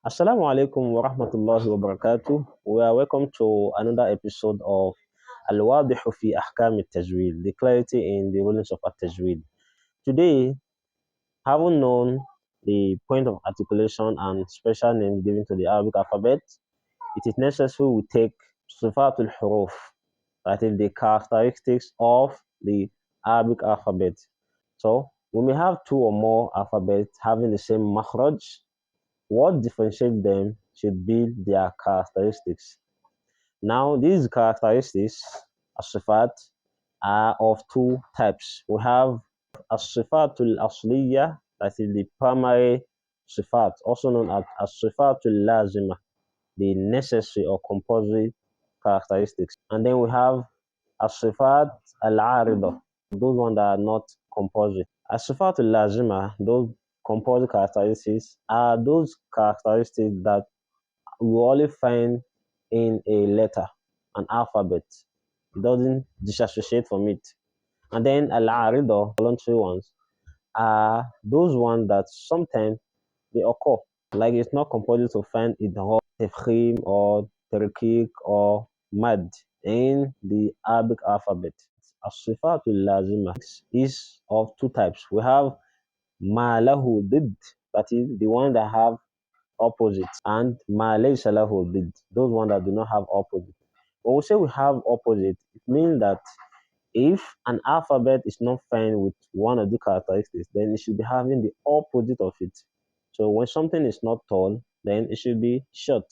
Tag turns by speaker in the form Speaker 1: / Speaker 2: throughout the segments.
Speaker 1: Assalamu alaikum wa rahmatullahi wa barakatuh. We are welcome to another episode of Al-Wadihu fi Ahkam al-Tajweed, the clarity in the rulings of al-Tajweed. Today, having known the point of articulation and special names given to the Arabic alphabet, it is necessary we take sifaatul Huruuf, that is the characteristics of the Arabic alphabet. So, we may have two or more alphabets having the same makhraj. What differentiates them should be their characteristics. Now, these characteristics, as-sifat, are of two types. We have as-sifatul asliya, that is the primary sifat, also known as as-sifatul lazima, the necessary or compulsory characteristics. And then we have as-sifat al-arida, those ones that are not compulsory. As-sifatul lazima, those composite characteristics, are those characteristics that we only find in a letter, an alphabet. It doesn't disassociate from it. And then al-arida, voluntary ones, are those ones that sometimes they occur. Like it's not compulsory to find idgham, tafkhim, or tarqiq, or mad in the Arabic alphabet. As-sifatul lazima is of two types. We have ma lahu did, that is the one that have opposites, and ma laysa lahu did, those ones that do not have opposite. When we say we have opposite, it means that if an alphabet is not found with one of the characteristics, then it should be having the opposite of it. So when something is not tall, then it should be short.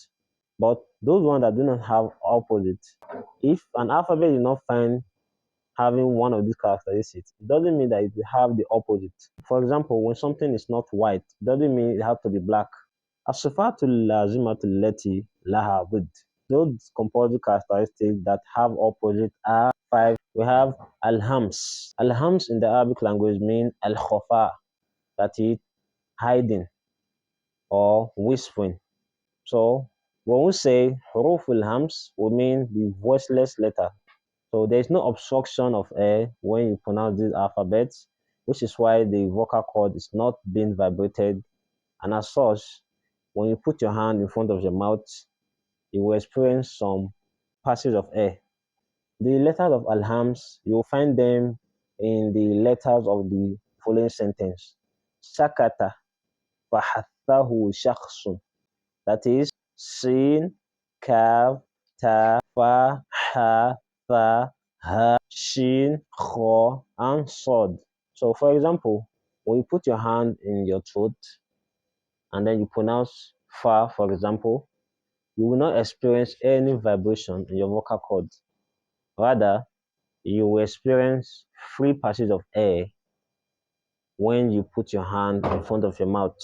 Speaker 1: But those ones that do not have opposite, if an alphabet is not found having one of these characteristics, it doesn't mean that it will have the opposite. For example, when something is not white, it doesn't mean it has to be black. As-sifatul lazimatul lati laha ضد. Those composite characteristics that have opposite are five. We have al-hams. Al-hams in the Arabic language mean al-khofa, that is hiding or whispering. So when we say huruf al-hams, we mean the voiceless letter. So there is no obstruction of air when you pronounce these alphabets, which is why the vocal cord is not being vibrated. And as such, when you put your hand in front of your mouth, you will experience some passage of air. The letters of alhams, you will find them in the letters of the following sentence. Sakata fahathahu shakhsun. That is sin, kaf, ta, fa, ha, tha, ha, shin, kho, and sod. So for example, when you put your hand in your throat and then you pronounce fa, for example, you will not experience any vibration in your vocal cords. Rather, you will experience free passage of air when you put your hand in front of your mouth.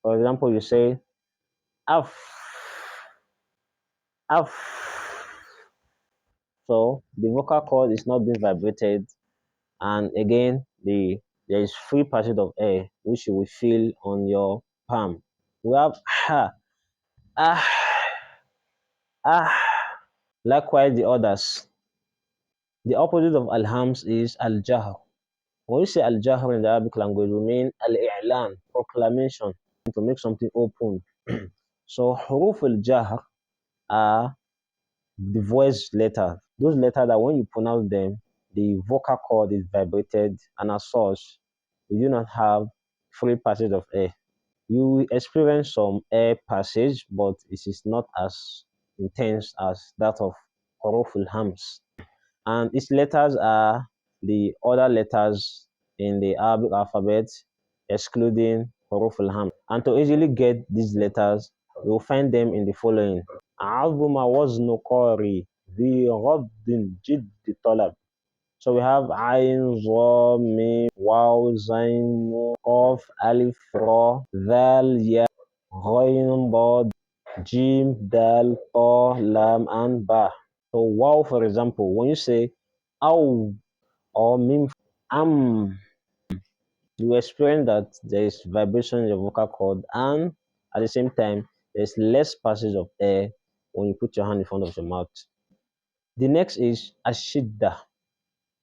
Speaker 1: For example, you say af, af. So the vocal cord is not being vibrated, and again, there is free passage of air which you will feel on your palm. We have ha, ah, ah. Likewise, the others. The opposite of alhams is al-jahr. When we say al-jahr in the Arabic language, we mean al-i'lan, proclamation, to make something open. So huruf al-jahr are the voice letters. Those letters that when you pronounce them, the vocal cord is vibrated, and as such, you do not have free passage of air. You will experience some air passage, but it is not as intense as that of huruf al-hams. And its letters are the other letters in the Arabic alphabet, excluding Huruf al-Ham. And to easily get these letters, you will find them in the following. عظم وزن قاري ذي غض جد طلب. So we have Ain, Za, Mim, Waw, Zain, Nun, Qaf, Alif, Ra, Dhal, Ya, Ghain, Dad, Jim, Dal, Ta, Lam, and Ba. So wow, for example, when you say ow or mim am, you experience that there is vibration in your vocal cord, and at the same time, there's less passage of air when you put your hand in front of your mouth. The next is ashidda.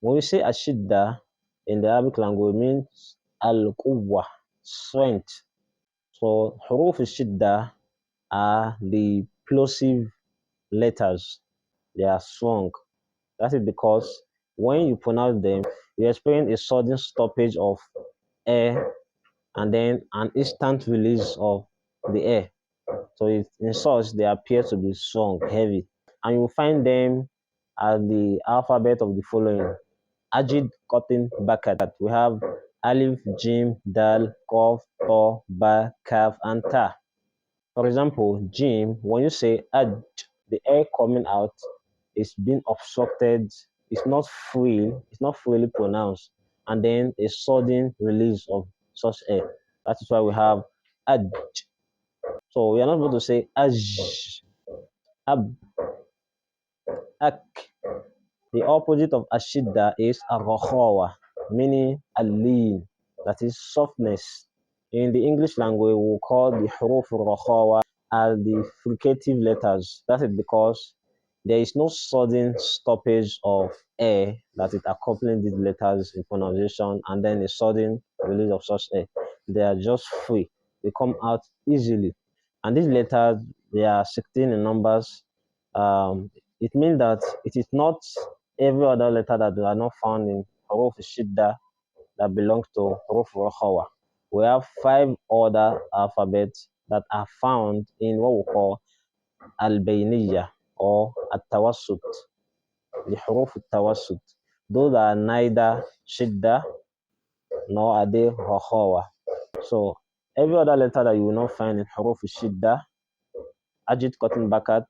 Speaker 1: When you say ashidda in the Arabic language, it means al quwwa, strength. So Huruuf al-Shidda are the plosive letters. They are strong. That is because when you pronounce them, you experience a sudden stoppage of air and then an instant release of the air. So in such, they appear to be strong, heavy. And you will find them as the alphabet of the following. Ajid Cotton Bakat. We have Alif, Jim, Dal, Kof, To, Ba, Kaf, and Ta. For example, Jim, when you say Aj, the air coming out is being obstructed, it's not freely pronounced, and then a sudden release of such air. That is why we have Aj. So we are not able to say Aj, Ab, Ak. The opposite of ashidda is arrohawa, meaning a lean, that is softness. In the English language, we will call the huruf arrohawa as the fricative letters. That is because there is no sudden stoppage of air that is accompanying these letters in pronunciation and then a sudden release of such air. They are just free. They come out easily. And these letters, they are 16 in numbers. It means that it is not every other letter that are not found in Huruf Shidda that belongs to Huruf Rakhawa. We have 5 other alphabets that are found in what we call Al Bayniyah or At Tawassut, the Huruf Tawassut. Those are neither Shidda nor are they Rakhawa. So every other letter that you will not find in Huruf Shidda, Ajit Cotton Bakat,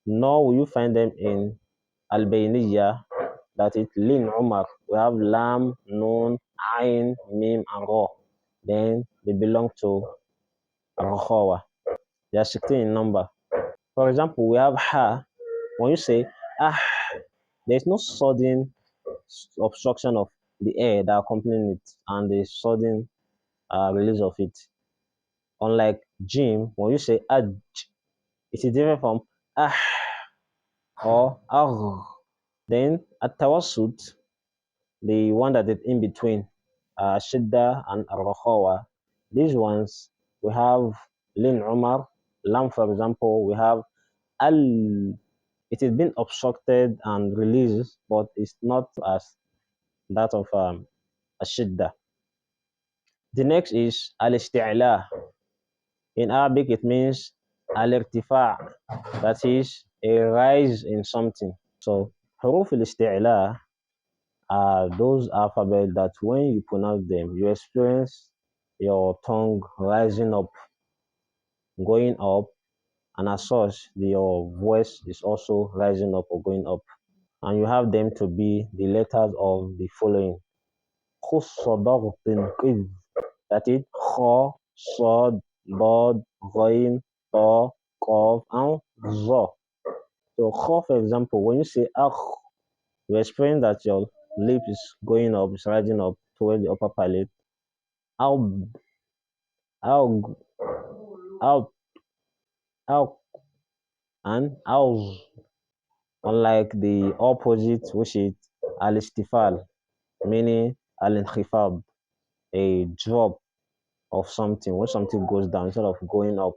Speaker 1: nor will you find them in Al Bayniyah, that is Lin Umar. We have Lam, Nun, Ain, Mim, and Ra. Then they belong to Rakhawa. They are 16 in number. For example, we have Ha. When you say Ah, there is no sudden obstruction of the air that accompanies it and the sudden release of it. Unlike Jim, when you say Aj, it is different from Ah or Agh. Then at Tawassut, the one that is in between, Shidda and Ar-Rakhawa. These ones, we have Lin Umar, Lam, for example, we have Al. It is been obstructed and released, but it's not as that of a Shidda. The next is Al-Isti'la. In Arabic, it means Al-Irtifa', that is a rise in something. So, Huruf al-Isti'la are those alphabets that when you pronounce them, you experience your tongue rising up, going up, and as such, your voice is also rising up or going up. And you have them to be the letters of the following. That is Kha, Sad, Bod, Ghain, Ta, Qaf, and Za. So Kha, for example, when you say Akh, you experience that your lip is going up, it's rising up towards the upper palate. Out, out, out, out, and out. Unlike the opposite, which is al-istifal, meaning al-inkhifad, a drop of something when something goes down instead of going up.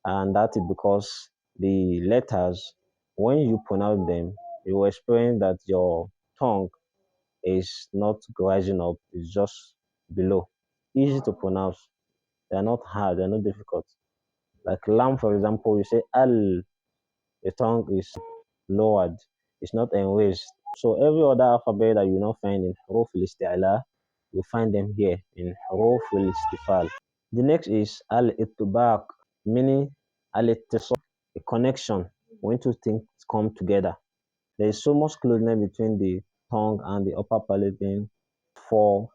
Speaker 1: And that is because the letters, when you pronounce them, you will experience that your tongue is not rising up, it's just below. Easy to pronounce. They are not hard, they're not difficult. Like lamb, for example, you say al, the tongue is lowered, it's not enraged. So every other alphabet that you not find in Huruf al-Isti'la, you find them here in Huruf al-Istifal. The next is al-Ittibaq, meaning al-Ittisal, a connection when two things come together. There is so much closeness between the tongue and the upper palate in 4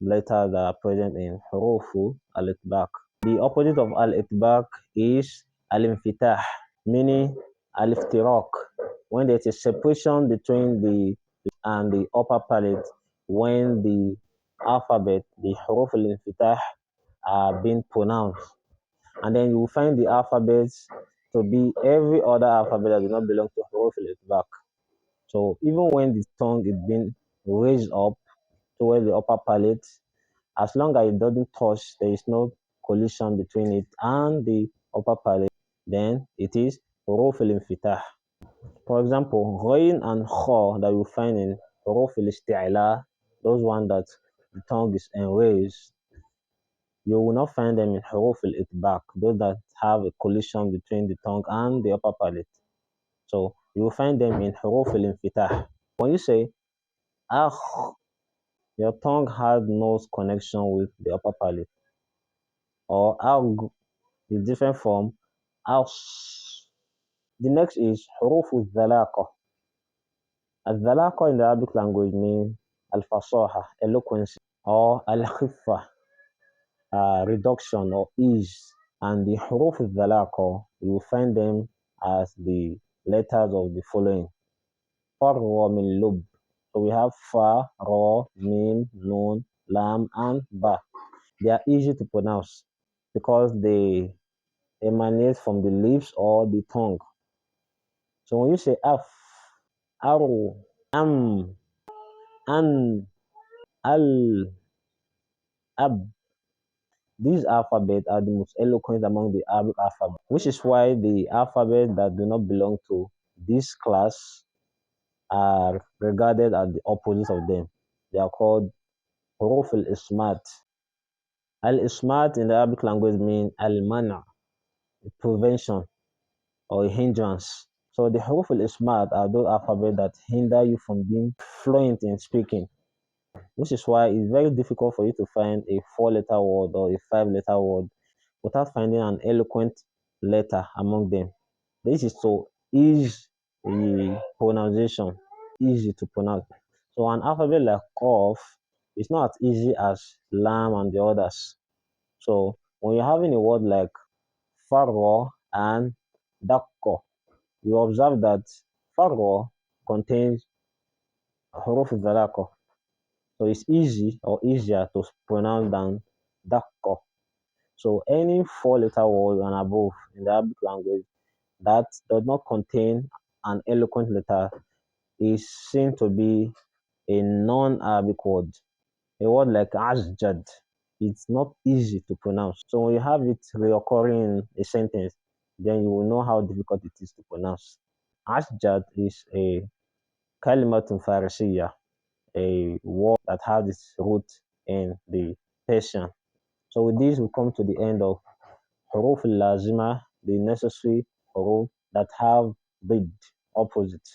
Speaker 1: letters that are present in Huruf al-Itbaq. The opposite of al-Itbaq is al-Infitah, meaning al-Iftiraq, when there's a separation between the and the upper palate when the alphabet, the Huruf al-Infitah, are being pronounced. And then you will find the alphabets to be every other alphabet that does not belong to Huruf al-Itbaq. So even when the tongue is being raised up towards the upper palate, as long as it doesn't touch, there is no collision between it and the upper palate, then it is Huruuf al-Infitah. For example, Ghain and Kha that you find in Huruuf al-Isti'la, those ones that the tongue is enraised, you will not find them in Huruuf al-Itbaq, those that have a collision between the tongue and the upper palate. So you will find them in Huruuf al-Infitah. When you say Akh, your tongue has no connection with the upper palate. Or Ag is different from Aus. The next is Huruuf al-Dhalaqa. Al-Dhalaqa in the Arabic language means al-fasaha, eloquence, or al-khiffa, reduction or ease. And the Huruf al-Dhalaqa, you will find them as the letters of the following. Far, Ra, Min, Lub. So we have Fa, Ra, Mim, Nun, Lam, and Ba. They are easy to pronounce because they emanate from the lips or the tongue. So when you say Af, Aru, Am, An, Al, Ab, these alphabets are the most eloquent among the Arabic alphabet, which is why the alphabets that do not belong to this class are regarded as the opposite of them. They are called Huruf al-Ismat. Al-Ismat in the Arabic language means al-mana, prevention or a hindrance. So the Huruf al-Ismat are those alphabets that hinder you from being fluent in speaking, which is why it's very difficult for you to find a 4-letter word or a 5-letter word without finding an eloquent letter among them. This is to ease the pronunciation, easy to pronounce. So an alphabet like Qaf is not as easy as Lam and the others. So when you're having a word like Farwa and Dakko, you observe that Farwa contains Huruf al. So it's easy or easier to pronounce than Dakko. So any 4-letter word and above in the Arabic language that does not contain an eloquent letter is seen to be a non-Arabic word. A word like Asjad, it's not easy to pronounce. So when you have it reoccurring in a sentence, then you will know how difficult it is to pronounce. Asjad is a kalimatun farisiya, a word that has its root in the Persian. So with this, we come to the end of Huruf al-Lazima, the necessary huruf that have bid, opposite.